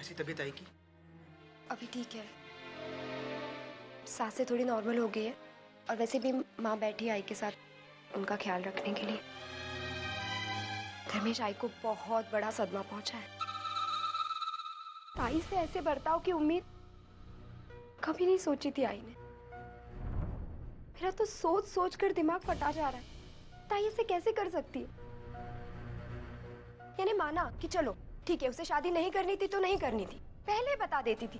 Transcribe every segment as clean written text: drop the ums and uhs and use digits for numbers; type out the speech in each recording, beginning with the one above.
कैसी तबीयत आई की? अभी ठीक है, सांसें थोड़ी नॉर्मल हो गई है और वैसे भी माँ बैठी आई के साथ उनका ख्याल रखने के लिए। धर्मेश, आई को बहुत बड़ा सदमा पहुंचा है। ताई से ऐसे बर्ताव की उम्मीद कभी नहीं सोची थी आई ने। मेरा तो सोच सोच कर दिमाग फटा जा रहा है। ताई ऐसे कैसे कर सकती है? यानी माना कि चलो ठीक है, उसे शादी नहीं करनी थी तो नहीं करनी थी, पहले बता देती थी।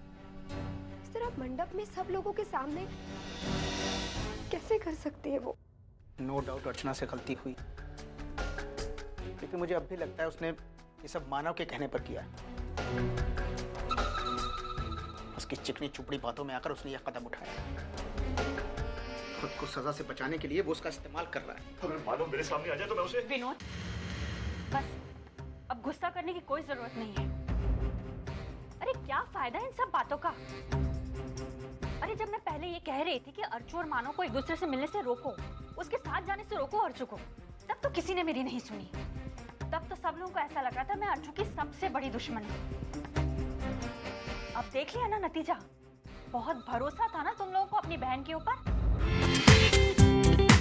इस तरह मंडप में सब लोगों के सामने कैसे कर सकती है वो? नो डाउट अर्चना से गलती हुई, लेकिन मुझे अब भी लगता है उसने ये सब मानव के कहने पर किया है। उसकी चिकनी चुपड़ी बातों में आकर उसने यह कदम उठाया। खुद को सजा से बचाने के लिए वो उसका इस्तेमाल कर रहा है। अगर मानव मेरे सामने आ जाए तो मैं उसे... विनोद, बस अब गुस्सा करने की कोई जरूरत नहीं है। अरे क्या फायदा इन सब बातों का? अरे जब मैं पहले ये कह रही थी कि अर्चू और मानव को एक दूसरे से मिलने से रोको, उसके साथ जाने से रोको अर्चू को, तब तो किसी ने मेरी नहीं सुनी। तब तो सब लोगों को ऐसा लग रहा था मैं अर्चू की सबसे बड़ी दुश्मन हूँ। अब देख लिया ना नतीजा। बहुत भरोसा था ना तुम लोगों को अपनी बहन के ऊपर।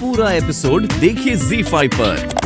पूरा एपिसोड देखिए ZEE5 पर।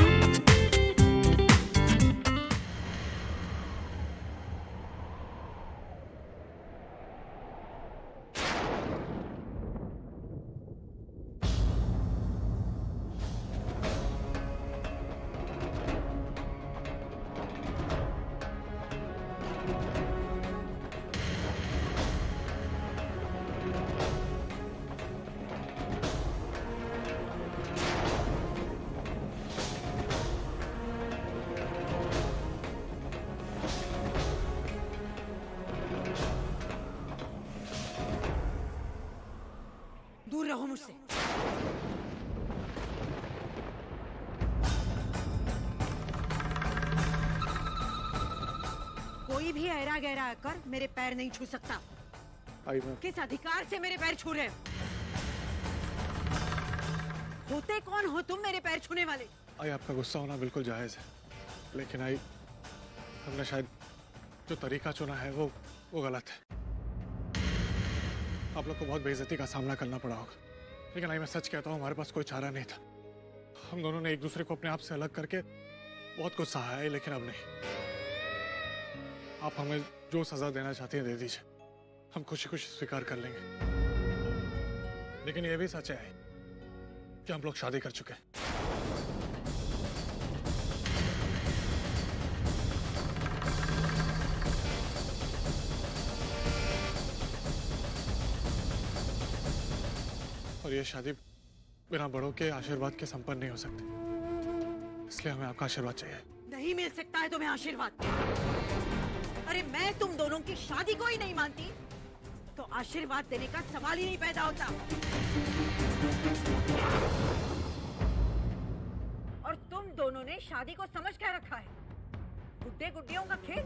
दूर रहो मुझसे। कोई भी ऐरा गहरा आकर मेरे पैर नहीं छू सकता। किस अधिकार से मेरे पैर छू रहे हो? होते कौन हो तुम मेरे पैर छूने वाले? आई, आपका गुस्सा होना बिल्कुल जायज है, लेकिन आई हमने शायद जो तरीका चुना है वो गलत है। आप लोग को बहुत बेइज्जती का सामना करना पड़ा होगा, लेकिन आई मैं सच कहता हूँ, हमारे पास कोई चारा नहीं था। हम दोनों ने एक दूसरे को अपने आप से अलग करके बहुत कुछ सहा है, लेकिन अब नहीं। आप हमें जो सजा देना चाहती हैं दे दीजिए, हम खुशी खुशी स्वीकार कर लेंगे। लेकिन ये भी सच है कि हम लोग शादी कर चुके हैं। और ये शादी बिना बड़ों के आशीर्वाद के संपन्न नहीं हो सकती, इसलिए हमें आपका आशीर्वाद चाहिए। नहीं मिल सकता है तुम्हें आशीर्वाद? अरे मैं तुम दोनों की शादी को ही नहीं मानती तो आशीर्वाद देने का सवाल ही नहीं पैदा होता। और तुम दोनों ने शादी को समझ क्या रखा है? गुड्डे गुड्डियों का खेल।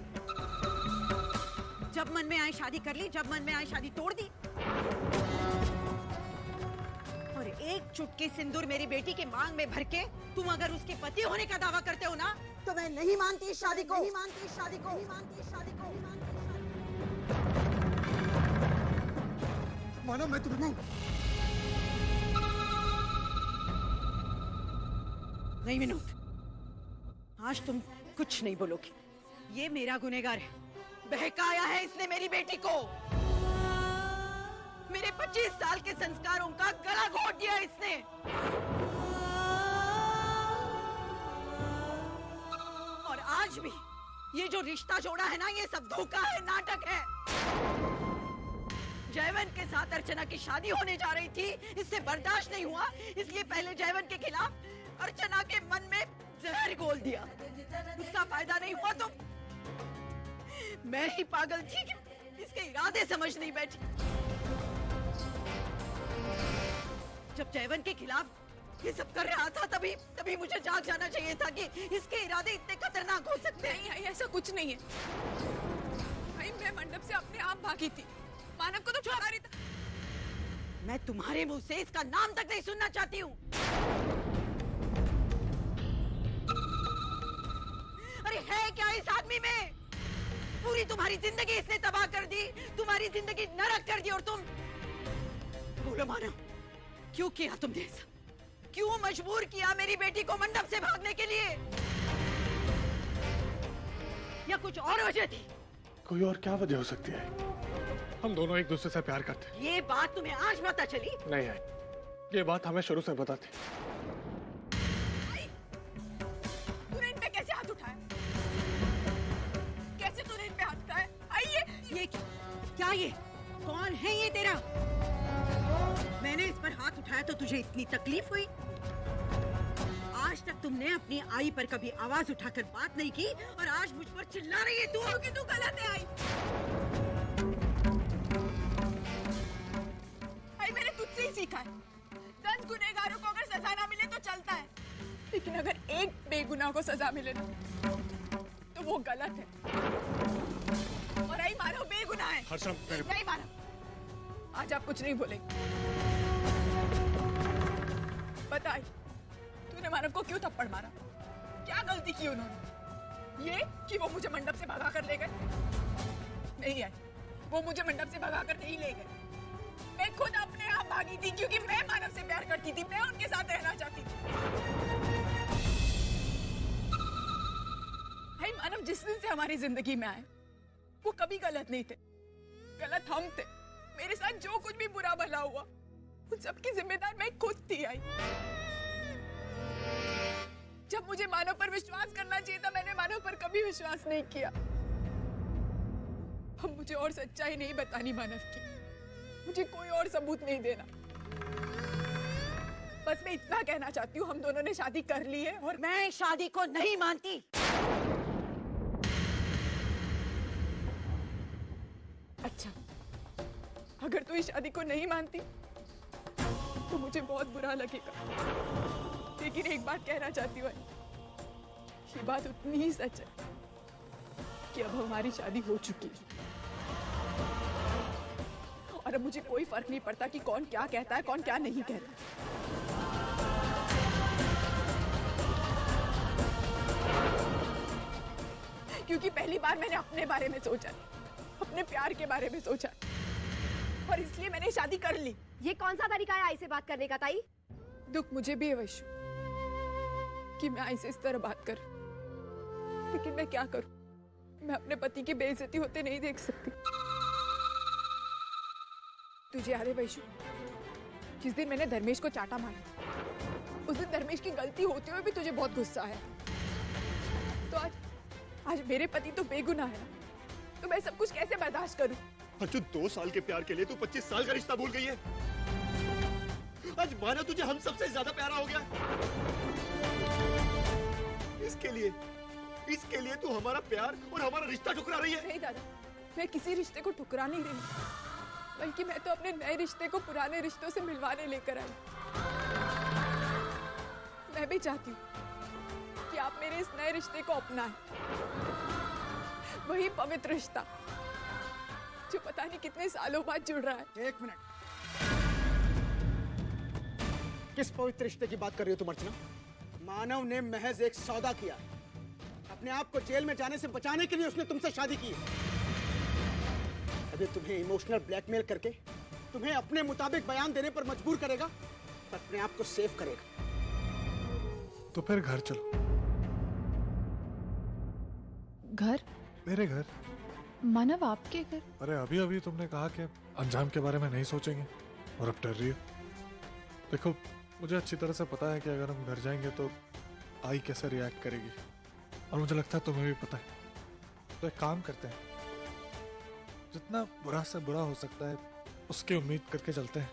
जब मन में आए शादी कर ली, जब मन में आए शादी तोड़ दी। और एक चुटकी सिंदूर मेरी बेटी के मांग में भर के तुम अगर उसके पति होने का दावा करते हो ना, तो मैं नहीं मानती इस शादी को। नहीं मानती इस शादी को। नहीं मानती इस शादी को। नहीं मानती इस शादी को। मानो मैं तुम्हें नहीं नहीं विनोद, आज तुम कुछ नहीं बोलोगे। ये मेरा गुनहगार है, बहकाया है इसने मेरी बेटी को। मेरे 25 साल के संस्कारों का गला घोट दिया इसने। और आज भी ये जो रिश्ता जोड़ा है ना, ये सब धोखा है, नाटक है। जयवन के साथ अर्चना की शादी होने जा रही थी, इससे बर्दाश्त नहीं हुआ, इसलिए पहले जयवन के खिलाफ अर्चना के मन में जहर घोल दिया। उसका फायदा नहीं हुआ तो मैं ही पागल थी कि इसके इरादे समझ नहीं बैठी। जब जयवन के खिलाफ ये सब कर रहा था तभी मुझे जाग जाना चाहिए था कि इसके इरादे इतने खतरनाक हो सकते हैं। नहीं, ऐसा कुछ नहीं है भाई, मैं मंडप से अपने आप भागी थी, मानव को तो छोड़ा रही था। मैं तुम्हारे मुंह से इसका नाम तक नहीं सुनना चाहती हूँ। अरे है क्या इस आदमी में? पूरी तुम्हारी जिंदगी इसने तबाह कर दी, तुम्हारी जिंदगी नरक कर दी। और तुम बोलो मानव, क्यों किया तुमने ऐसा? क्यों मजबूर किया मेरी बेटी को मंडप से भागने के लिए? या कुछ और वजह थी? कोई और क्या वजह हो सकती है? हम दोनों एक दूसरे से प्यार करते हैं। ये बात तुम्हें आज पता चली? नहीं है, ये बात हमें शुरू से पता थी। तूने इन पे कैसे हाथ उठाया? कैसे तूने इन पे हाथ उठाया? ये क्या ये? कौन है ये तेरा? मैंने इस पर हाथ उठाया तो तुझे इतनी तकलीफ हुई? आज तक तुमने अपनी आई पर कभी आवाज उठाकर बात नहीं की और आज मुझ पर चिल्ला रही है तू, क्योंकि तू गलत है आई। आई मैंने तुझसे ही सीखा है, 10 गुनहगारों को अगर सजा ना मिले तो चलता है, लेकिन अगर एक बेगुनाह को सजा मिले ना तो वो गलत है। और आई मानव बेगुनाह है। हर्षम, नहीं मानव, आज आप कुछ नहीं बोलेंगे। बता आई, तूने मानव को क्यों थप्पड़ मारा? क्या गलती की उन्होंने? ये कि वो मुझे मंडप से भगा कर ले गए? नहीं आई, वो मुझे मंडप से भगा कर नहीं ले गए। मैं खुद अपने आप भागी थी, क्योंकि मैं मानव से प्यार करती थी, मैं उनके साथ रहना चाहती थी। भाई मानव जिस दिन से हमारी जिंदगी में आए वो कभी गलत नहीं थे, गलत हम थे। मेरे साथ जो कुछ भी बुरा भला हुआ उन सबकी जिम्मेदार मैं खुद थी। आई जब मुझे मानव पर विश्वास करना चाहिए था, मैंने मानव पर कभी विश्वास नहीं किया। अब मुझे और सच्चाई नहीं बतानी मानव की, मुझे कोई और सबूत नहीं देना। बस मैं इतना कहना चाहती हूँ, हम दोनों ने शादी कर ली है और मैं शादी को नहीं मानती। अच्छा, अगर तू इस शादी को नहीं मानती तो मुझे बहुत बुरा लगेगा, लेकिन एक बात कहना चाहती हूँ, ये बात उतनी ही सच है कि अब हमारी शादी हो चुकी है और अब मुझे कोई फर्क नहीं पड़ता कि कौन क्या कहता है, कौन क्या नहीं कहता। क्योंकि पहली बार मैंने अपने बारे में सोचा, अपने प्यार के बारे में सोचा, और इसलिए मैंने शादी कर ली। ये कौन सा तरीका है आई से बात करने का ताई? दुख मुझे भी है वैशु कि मैं आई से इस तरह बात कर, लेकिन मैं क्या करूं? मैं अपने पति की बेइज्जती होते नहीं देख सकती। तुझे याद है वैशु, जिस दिन मैंने धर्मेश को चाटा मारा, उस दिन धर्मेश की गलती होते हुए भी तुझे बहुत गुस्सा आया। तो आज मेरे पति तो बेगुनाह है, तो मैं सब कुछ कैसे बर्दाश्त करूं? अर्जुन, 2 साल के प्यार के लिए तू 25 साल का रिश्ता भूल गई है। आज माना तुझे हम सबसे ज्यादा प्यारा हो गया। इसके लिए तू हमारा प्यार और हमारा रिश्ता ठुकरा रही है। नहीं दादा, मैं किसी रिश्ते को ठुकरा नहीं रही, बल्कि मैं तो अपने नए रिश्ते को पुराने रिश्तों से मिलवाने लेकर आई। मैं भी चाहती हूँ कि आप मेरे इस नए रिश्ते को अपनाएं, वही पवित्र रिश्ता जो पता नहीं कितने सालों बाद जुड़ रहा है। 1 मिनट, किस पवित्र रिश्ते की बात कर रही हो तुम अर्चना? मानव ने महज एक सौदा किया, अपने आप को जेल में जाने से बचाने के लिए उसने तुमसे शादी की। अभी तुम्हें इमोशनल ब्लैकमेल करके तुम्हें अपने मुताबिक बयान देने पर मजबूर करेगा, अपने आप को सेव करेगा। तो फिर घर चलो। घर? मेरे घर। मानव आपके घर? अरे अभी अभी तुमने कहा कि अंजाम के बारे में नहीं सोचेंगे और अब डर रही हो। देखो, मुझे अच्छी तरह से पता है कि अगर हम घर जाएंगे तो आई कैसे रिएक्ट करेगी, और मुझे लगता है तुम्हें भी पता है। तो एक काम करते हैं, जितना बुरा से बुरा हो सकता है उसकी उम्मीद करके चलते हैं।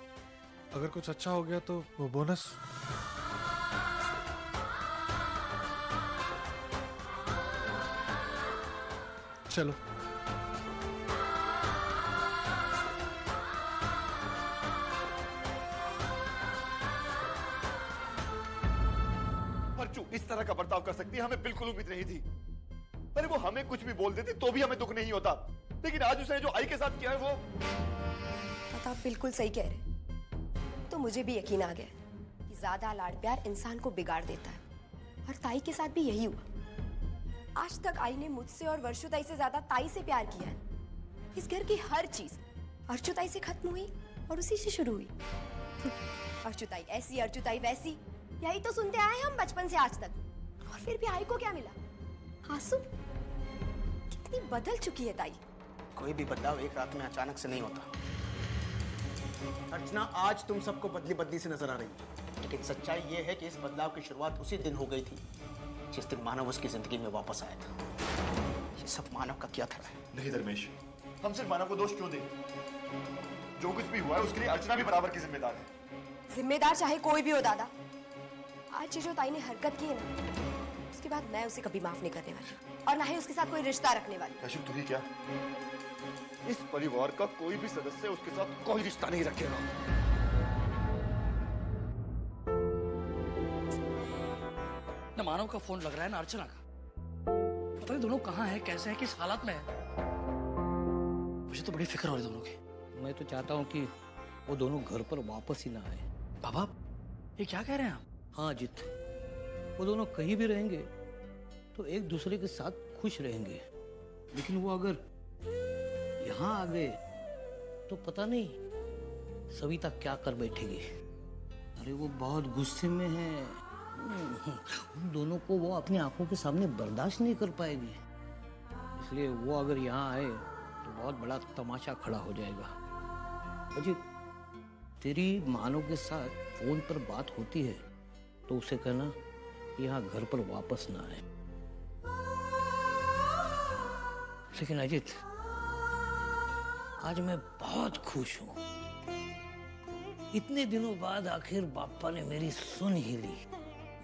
अगर कुछ अच्छा हो गया तो वो बोनस। चलो। अर्जु इस तरह का बर्ताव कर सकती है, हमें बिल्कुल उम्मीद नहीं थी। अरे वो हमें कुछ भी बोल देती तो भी हमें दुख नहीं होता, लेकिन आज उसने जो आई के साथ किया है वो। आप बिल्कुल सही कह रहे। तो मुझे भी यकीन आ गया कि ज्यादा लाड़ प्यार इंसान को बिगाड़ देता है, और ताई के साथ भी यही हुआ। आज तक आई ने मुझसे और वर्षुताई से ज्यादा ताई से प्यार किया है। इस घर की हर चीज अर्चुताई से खत्म हुई और उसी से शुरू हुई। अर्चुताई ऐसी, अर्चुताई वैसी, यही तो सुनते आए हम बचपन से आज तक। और फिर भी आई को क्या मिला? आंसू। कितनी बदल चुकी है ताई। कोई भी बदलाव एक रात में अचानक से नहीं होता। अर्चना, आज तुम सबको बदली बदली से नजर आ रही है, लेकिन सच्चाई ये है कि इस बदलाव की शुरुआत उसी दिन हो गई थी जिस दिन मानव उसकी जिंदगी में वापस आया था। ये सब मानव का क्या था? नहीं धर्मेश, हम सिर्फ मानव को दोष क्यों दें? जो कुछ भी हुआ है उसके लिए अर्चना भी बराबर की जिम्मेदार है। जिम्मेदार चाहे कोई भी हो दादा। आज ये जो ताई ने हरकत की है ना, उसके बाद मैं उसे कभी माफ नहीं करने वाली और ना ही उसके साथ कोई रिश्ता रखने वाली। कशिश, तू ही क्या, इस परिवार का कोई भी सदस्य उसके साथ कोई रिश्ता नहीं रखेगा। न मानव का फोन लग रहा है ना अर्चना का। पता नहीं दोनों कहाँ हैं, कैसे हैं, किस हालत में हैं। मुझे तो बड़ी फिक्र हो रही दोनों की। मैं तो चाहता हूँ कि वो दोनों घर पर वापस ही ना आए। बाबा, ये क्या कह रहे हैं आप? हाँ अजित, वो दोनों कहीं भी रहेंगे तो एक दूसरे के साथ खुश रहेंगे, लेकिन वो अगर यहाँ आ गए तो पता नहीं सविता क्या कर बैठेगी। अरे वो बहुत गुस्से में है, उन दोनों को वो अपनी आंखों के सामने बर्दाश्त नहीं कर पाएगी। इसलिए वो अगर यहाँ आए तो बहुत बड़ा तमाशा खड़ा हो जाएगा। अजित, तेरी मानव के साथ फोन पर बात होती है तो उसे कहना यहाँ घर पर वापस ना आए। लेकिन अजित, आज मैं बहुत खुश हूं। इतने दिनों बाद आखिर बापा ने मेरी सुन ही ली।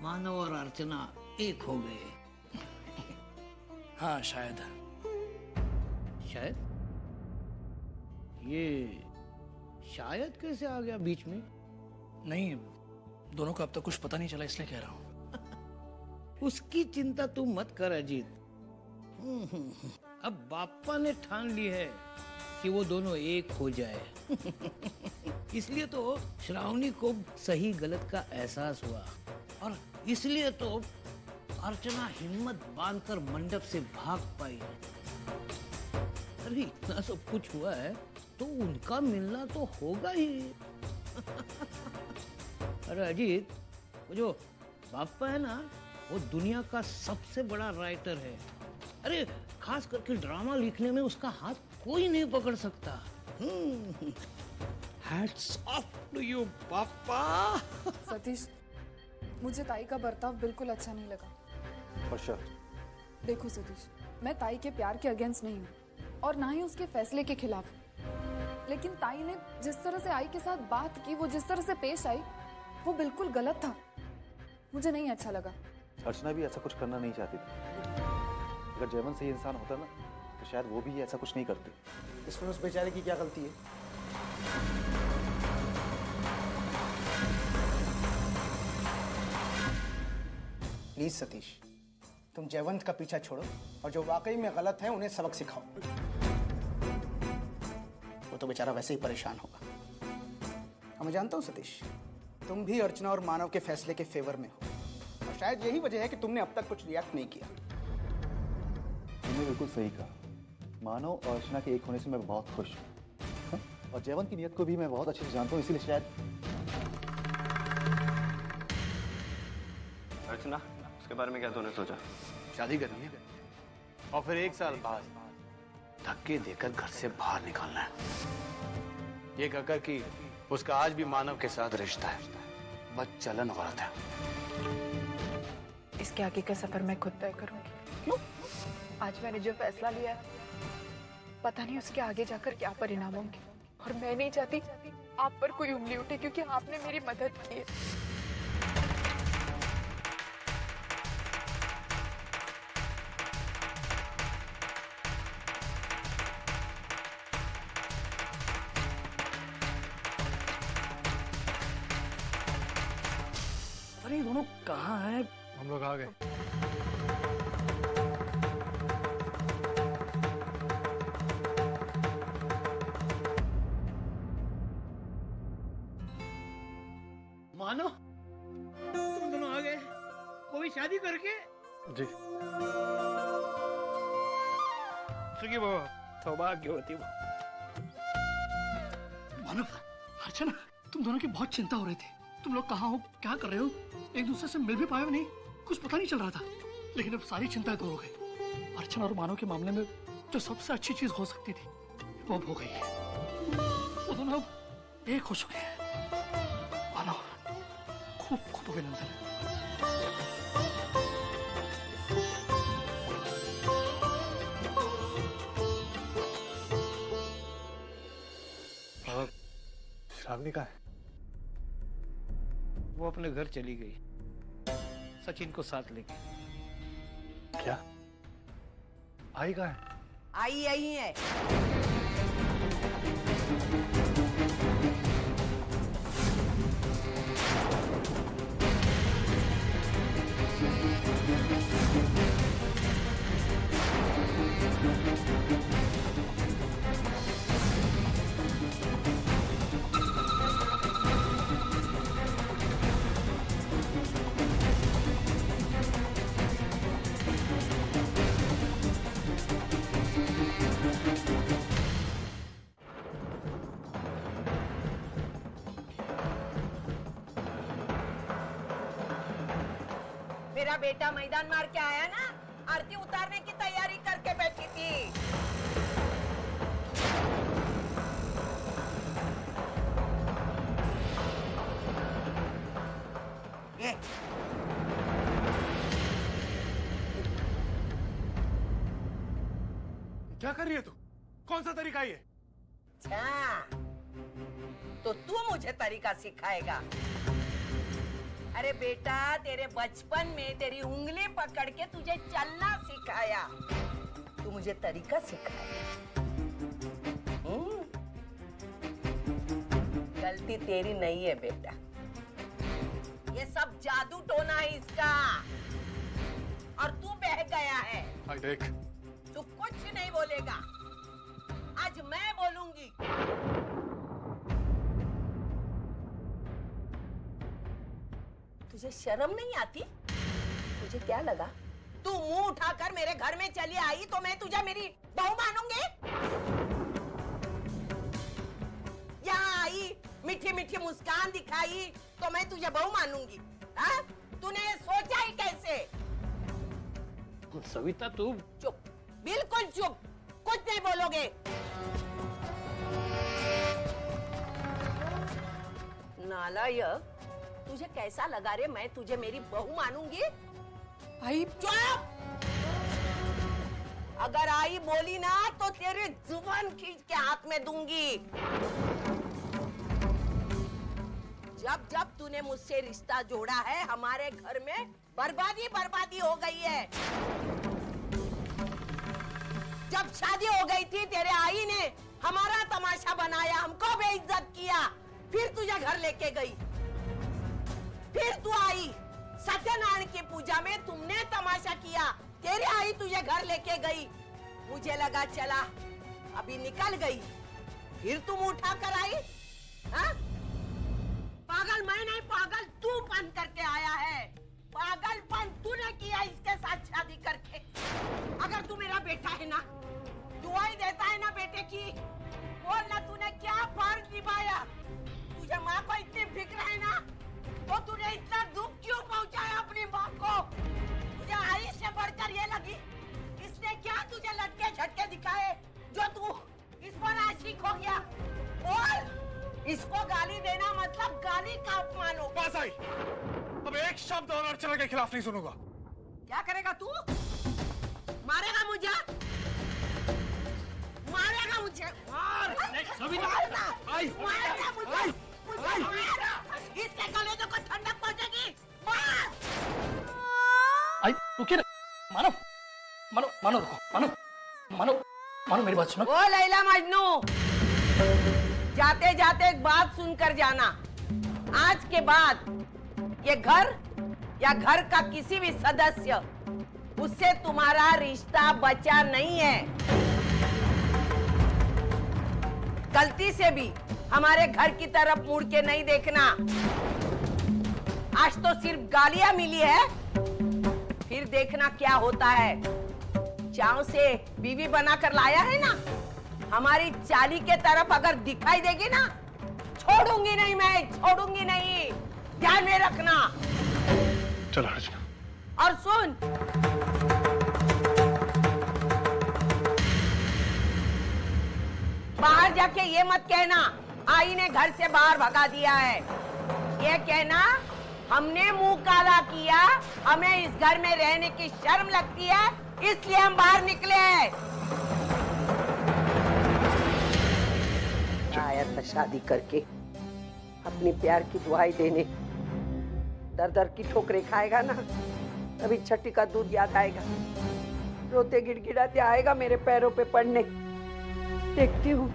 मानव और अर्चना एक हो गए। हाँ शायद। शायद? ये शायद कैसे आ गया बीच में? नहीं, दोनों को अब तक कुछ पता नहीं चला, इसलिए कह रहा हूँ। उसकी चिंता तू मत कर अजीत। अब बापा ने ठान ली है कि वो दोनों एक हो जाए। इसलिए तो श्रावणी को सही गलत का एहसास हुआ और इसलिए तो अर्चना हिम्मत बांधकर मंडप से भाग पाई। अरे इतना सब कुछ हुआ है तो उनका मिलना तो होगा ही। अरे अजीत, वो जो बापा है ना, वो दुनिया का सबसे बड़ा राइटर है। अरे खास करके ड्रामा लिखने में उसका हाथ कोई नहीं पकड़ सकता। हैट्स ऑफ टू यू पापा। सतीश, मुझे ताई का बर्ताव बिल्कुल अच्छा नहीं लगा। वर्षा, देखो सतीश, मैं ताई के प्यार के अगेंस्ट नहीं हूँ और ना ही उसके फैसले के खिलाफ हूँ। लेकिन ताई ने जिस तरह से आई के साथ बात की, वो जिस तरह से पेश आई, वो बिल्कुल गलत था। मुझे नहीं अच्छा लगा। अर्चना भी ऐसा कुछ करना नहीं चाहती थी। अगर जयवंत सही इंसान होता ना तो शायद वो भी ऐसा कुछ नहीं करते। इसमें उस बेचारे की क्या गलती है? प्लीज सतीश, तुम जयवंत का पीछा छोड़ो और जो वाकई में गलत है उन्हें सबक सिखाओ। वो तो बेचारा वैसे ही परेशान होगा। हाँ, मैं जानता हूँ सतीश, तुम भी अर्चना और मानव के फैसले के फेवर में हो और शायद यही वजह है कि तुमने अब तक कुछ रिएक्ट नहीं किया। तुमने बिल्कुल सही कहा। मानव और अर्चना के एक होने से मैं बहुत खुश हूँ और जयवंत की नीयत को भी मैं बहुत अच्छे से जानता हूँ, इसीलिए शायद। अर्चना, उसके बारे में क्या तूने सोचा? शादी करनी है और फिर 1 साल बाद धक्के देकर घर से बाहर निकालना है। ये कहकर कि उसका आज भी मानव के साथ रिश्ता है, बस चलन औरत है। इसके आगे का सफर मैं खुद तय करूंगी। क्यों? आज मैंने जो फैसला लिया है, पता नहीं उसके आगे जाकर क्या परिणाम होंगे। और मैं नहीं चाहती आप पर कोई उंगली उठे, क्योंकि आपने मेरी मदद की है। अरे ये दोनों कहाँ हैं? हम लोग आ गए। मानो, तुम दोनों आ गए, वो भी शादी करके। जी। बच्चों की वो सौभाग्यवती वो। मानव, अर्चना, तुम दोनों की बहुत चिंता हो रही थी। तुम लोग कहाँ हो, क्या कर रहे हो, एक दूसरे से मिल भी पाए नहीं, कुछ पता नहीं चल रहा था। लेकिन अब सारी चिंताएं दूर हो गई। अर्चना और मानव के मामले में जो सबसे अच्छी चीज हो सकती थी वो अब हो गई है। वो दोनों अब एक हो चुके हैं। मानव, खूब खूब अभिनंदन। श्रावणी कहाँ है? वो अपने घर चली गई, सचिन को साथ लेके। क्या? आई कहाँ है? आई यही है। मेरा बेटा मैदान मार के आया ना, आरती उतारने की तैयारी करके बैठी थी। ये क्या कर रही है तू? कौन सा तरीका ये? अच्छा, तो तू मुझे तरीका सिखाएगा? अरे बेटा, तेरे बचपन में तेरी उंगली पकड़ के तुझे चलना सिखाया, तू मुझे तरीका सिखाया। गलती तेरी नहीं है बेटा, ये सब जादू टोना है इसका, और तू बह गया है। देख, तू कुछ नहीं बोलेगा, आज मैं बोलूंगी। तुझे शर्म नहीं आती? तुझे क्या लगा, तू मुंह उठाकर मेरे घर में चली आई तो मैं तुझे मेरी बहू मानूंगी? यहाँ आई, मीठी मीठी मुस्कान दिखाई तो मैं तुझे बहू मानूंगी? हाँ? तूने ये सोचा ही कैसे? सविता, तू चुप, बिल्कुल चुप, कुछ नहीं बोलोगे। नालायक, तुझे कैसा लगा रे मैं तुझे मेरी बहू मानूंगी? आई चुप! अगर आई बोली ना तो तेरी जुबान खींच के हाथ में दूंगी। जब जब तूने मुझसे रिश्ता जोड़ा है, हमारे घर में बर्बादी बर्बादी हो गई है। जब शादी हो गई थी, तेरे आई ने हमारा तमाशा बनाया, हमको बेइज्जत किया, फिर तुझे घर लेके गई। फिर तू आई, सत्यनारायण की पूजा में तुमने तमाशा किया, तेरी आई तुझे घर लेके गई। मुझे लगा चला अभी निकल गई, फिर तुम उठा कर आई। हाँ? पागल मैं नहीं, पागल तू बन करके आया है। पागलपन तूने किया इसके साथ शादी करके। अगर तू मेरा बेटा है ना, दुआई देता है ना बेटे की, बोल ना तूने क्या फर्ज निभाया। तुझे माँ को इतनी फिक्र है ना, तो तूने इतना दुख क्यों पहुंचाया अपनी माँ को? तुझे आई से बढ़कर ये लगी, इसने क्या तुझे लटके झटके दिखाए जो तू इस पर आशिक हो गया? बोल, इसको गाली देना मतलब गाली का अपमान हो। बस आई, अब एक शब्द और अर्चना के खिलाफ नहीं सुनूंगा। क्या करेगा तू? मारेगा मुझे? मारेगा मुझे? मार! मारना! मारेगा मुझे? इसके कलेजों को ठंडक पहुंचेगी। मार! आई, रुकिए ना। मानव, मानव, मानव रुको, मानव, मानव, मानव मेरी बात सुनो। ओ लैला मजनू, जाते जाते एक बात सुनकर जाना। आज के बाद ये घर या घर का किसी भी सदस्य, उससे तुम्हारा रिश्ता बचा नहीं है। गलती से भी हमारे घर की तरफ मुड़ के नहीं देखना। आज तो सिर्फ गालियां मिली है, फिर देखना क्या होता है। चाव से बीवी बनाकर लाया है ना, हमारी चाली के तरफ अगर दिखाई देगी ना, छोड़ूंगी नहीं, मैं छोड़ूंगी नहीं, ध्यान में रखना। चलो अर्चना। और सुन, बाहर जाके ये मत कहना आई ने घर से बाहर भगा दिया है। ये कहना हमने मुंह काला किया, हमें इस घर में रहने की शर्म लगती है, इसलिए हम बाहर निकले हैं। आया था शादी करके अपनी प्यार की दुआई देने, दर दर की ठोकरें खाएगा ना, तभी छठी का दूध याद आएगा, रोते गिड़गिड़ाते आएगा मेरे पैरों पे पड़ने। देखती हूँ।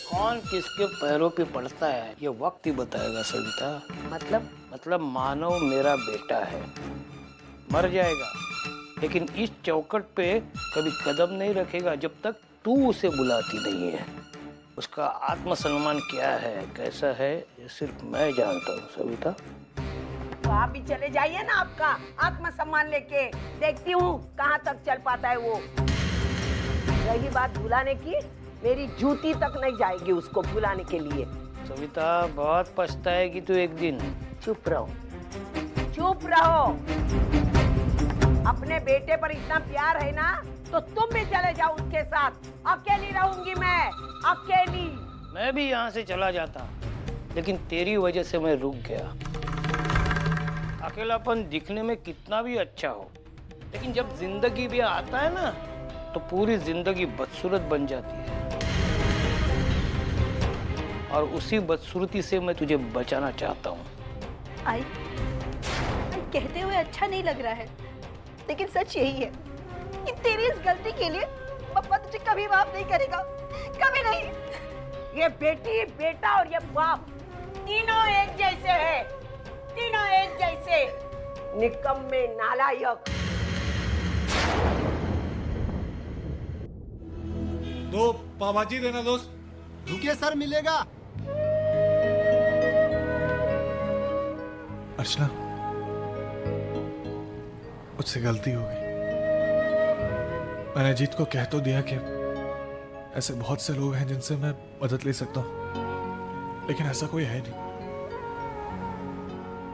कौन किसके पैरों पे पड़ता है ये वक्त ही बताएगा सविता। मतलब मानव मेरा बेटा है, मर जाएगा लेकिन इस चौखट पे कभी कदम नहीं रखेगा जब तक तू उसे बुलाती नहीं है। उसका आत्मसम्मान क्या है, कैसा है, ये सिर्फ मैं जानता हूँ सविता। तो आप भी चले जाइए ना आपका आत्मसम्मान लेके, देखती हूँ कहाँ तक चल पाता है वो। रही बात भुलाने की, मेरी जूती तक नहीं जाएगी उसको भुलाने के लिए। सविता बहुत पछताएगी तू एक दिन। चुप रहो, चुप रहो। अपने बेटे पर इतना प्यार है ना, तो तुम भी चले जाओ उसके साथ। अकेली रहूंगी मैं, अकेली। मैं भी यहाँ से चला जाता, लेकिन तेरी वजह से मैं रुक गया। अकेलापन दिखने में कितना भी अच्छा हो, लेकिन जब जिंदगी भी आता है ना, तो पूरी जिंदगी बदसूरत बन जाती है। और उसी बदसूरती से मैं तुझे बचाना चाहता हूँ। आई कहते हुए अच्छा नहीं लग रहा है, लेकिन सच यही है कि तेरी इस गलती के लिए पापा तुझे कभी माफ नहीं करेगा, कभी नहीं। ये बेटी, बेटा और ये बाप तीनों एक जैसे हैं, तीनों एक जैसे निकम्मे, नालायक। दो पाव भाजी देना दोस्त। रुकिए सर, मिलेगा। अर्चना, मुझसे गलती हो गई। मैंने जीत को कह तो दिया कि ऐसे बहुत से लोग हैं जिनसे मैं मदद ले सकता हूं, लेकिन ऐसा कोई है नहीं।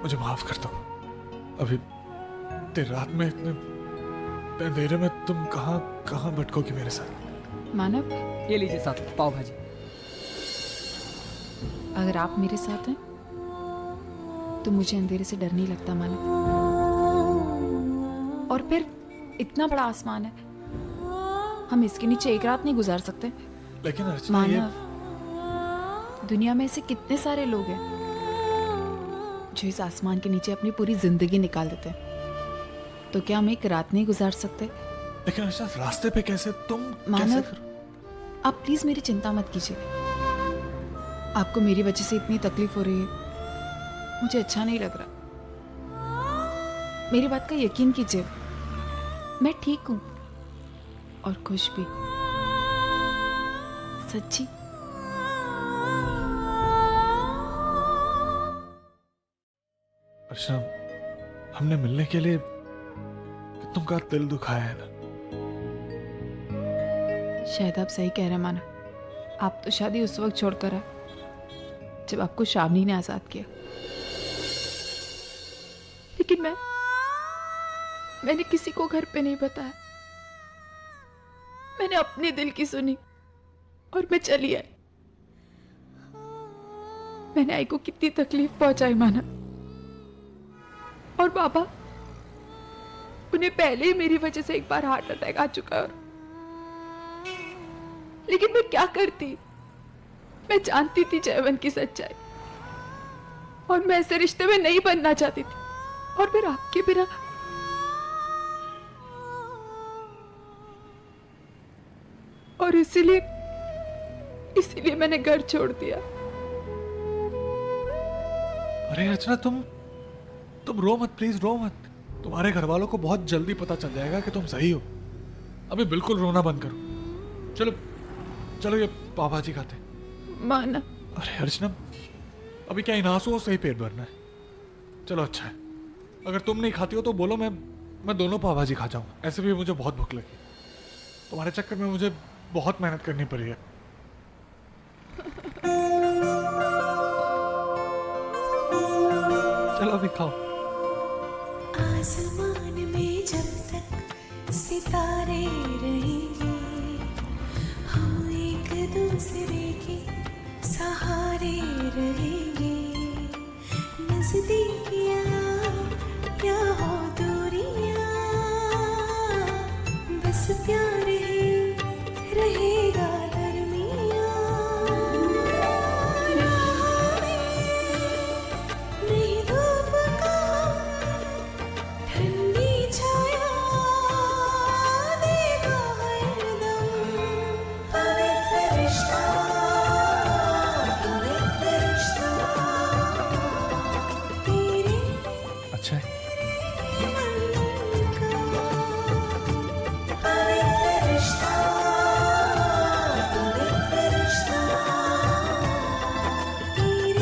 मुझे माफ कर दो। अभी देर रात में इतने अंधेरे में तुम कहां भटकोगी मेरे साथ। मानव, ये लीजिए साहब पाव भाजी। अगर आप मेरे साथ हैं तो मुझे अंधेरे से डर नहीं लगता मानव। और फिर इतना बड़ा आसमान है, हम इसके नीचे एक रात नहीं गुजार सकते। लेकिन अर्चना, मानव, दुनिया में ऐसे कितने सारे लोग हैं जो इस आसमान के नीचे अपनी पूरी जिंदगी निकाल देते हैं। तो क्या हम एक रात नहीं गुजार सकते? लेकिन अर्चना, रास्ते पे कैसे तुम मानव, आप प्लीज मेरी चिंता मत कीजिए। आपको मेरी वजह से इतनी तकलीफ हो रही है, मुझे अच्छा नहीं लग रहा। मेरी बात का यकीन कीजिए, मैं ठीक हूं और खुश भी, सच्ची। अर्चना, हमने मिलने के लिए तुमका दिल दुखाया है ना। शायद आप सही कह रहे हैं माना। आप तो शादी उस वक्त छोड़कर आए जब आपको शावनी ने आजाद किया, लेकिन मैंने किसी को घर पे नहीं बताया। मैंने अपने दिल की सुनी और मैं चली आई। मैंने आई को कितनी तकलीफ पहुंचाई माना। और बाबा, उन्हें पहले ही मेरी वजह से एक बार हार्ट अटैक आ चुका है। लेकिन मैं क्या करती? मैं जानती थी जयवंत की सच्चाई और मैं ऐसे रिश्ते में नहीं बनना चाहती थी। और फिर आपके बिना और इसीलिए मैंने घर छोड़ दिया। अरे अर्चना, तुम रो मत, प्लीज रो मत। तुम्हारे घर वालों को बहुत जल्दी पता चल जाएगा कि तुम सही हो। अभी बिल्कुल रोना बंद करो। चलो चलो ये पाव भाजी खाते हैं। माना। अरे अर्चना, अभी क्या इन आंसुओं से ही पेट भरना है? चलो अच्छा है, अगर तुम नहीं खाती हो तो बोलो, मैं दोनों पाव भाजी खा जाऊँ। ऐसे भी मुझे बहुत भूख लगी, तुम्हारे चक्कर में मुझे बहुत मेहनत करनी पड़ी है। चलो अभी खाओ। आसमान में जब तक सितारे रहेंगे, हम एक दूसरे के सहारे रहेंगे। नजदीकियाँ क्या हो दूरियाँ, बस प्यार ही रहेगा दरमियाँ। राह में नहीं धूप का ठंडी छाया देगा हरदम। पवित्र रिश्ता, पवित्र रिश्ता तेरे अच्छा है। पवित्र रिश्ता, पवित्र रिश्ता तेरे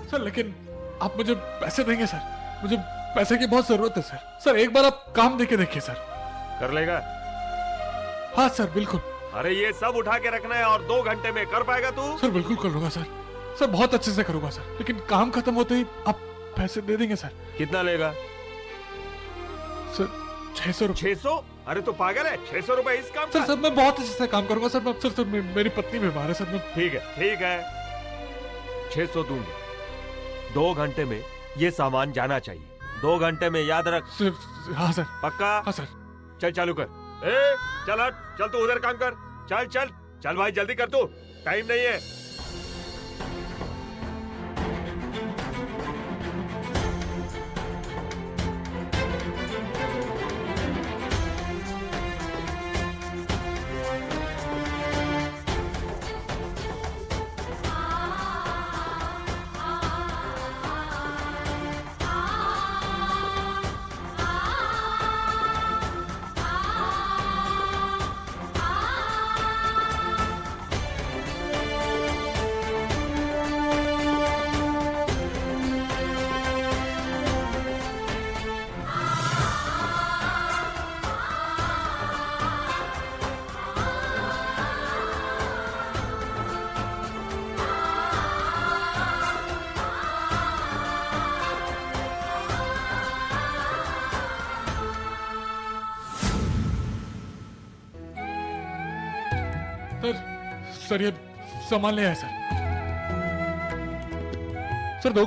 सर लेकिन आप मुझे पैसे देंगे सर? मुझे पैसे की बहुत जरूरत है सर। सर एक बार आप काम देके देखिए सर। कर लेगा? हाँ सर बिल्कुल। अरे ये सब उठा के रखना है और 2 घंटे में कर पाएगा तू? सर बिल्कुल कर लूंगा सर। सर बहुत अच्छे से करूंगा सर, लेकिन काम खत्म होते ही आप पैसे दे देंगे सर? कितना लेगा? सर 600 रुपए। 600? अरे तो पागल है, 600 रुपए इस काम सर? सर मैं बहुत अच्छे से काम करूंगा सर। सर मेरी पत्नी बीमार है सर। ठीक है 600 दूंगा। 2 घंटे में ये सामान जाना चाहिए। 2 घंटे में, याद रख। हाँ सर। पक्का? हाँ सर। चल चालू कर। चल हट, चल तू उधर काम कर। चल चल चल भाई जल्दी कर तू, टाइम नहीं है। सर ये सामान ले आए सर। सर 2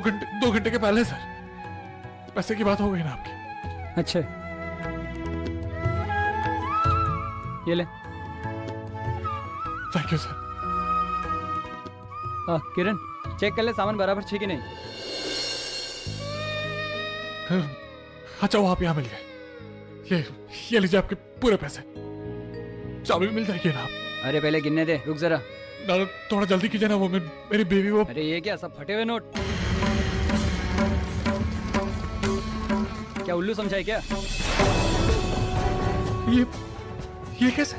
घंटे के पहले सर। पैसे की बात हो गई ना आपकी? अच्छा ये ले। Thank you sir. Kiran check कर ले सामान बराबर है कि नहीं। अच्छा वो आप यहाँ मिल गए। ये लीजिए आपके पूरे पैसे। चाबी भी मिल जाएगी ना आप? अरे पहले गिनने दे, रुक जरा। दादा थोड़ा जल्दी कीजिए ना, वो मेरी बेबी वो। अरे ये क्या सब फटे हुए नोट? क्या उल्लू समझा है क्या? ये कैसे?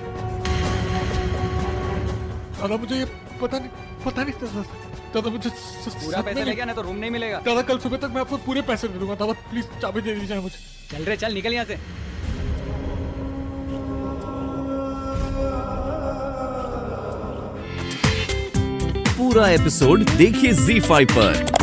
दादा मुझे ये पता नहीं था दादा। मुझे पूरा पैसा लेगा ना तो रूम नहीं मिलेगा। दादा कल सुबह तक मैं आपको पूरे पैसे दे दूंगा। दादा प्लीज चाबी दे दीजिए मुझे। चल रे चल, निकल यहाँ से। पूरा एपिसोड देखिए ZEE5 पर।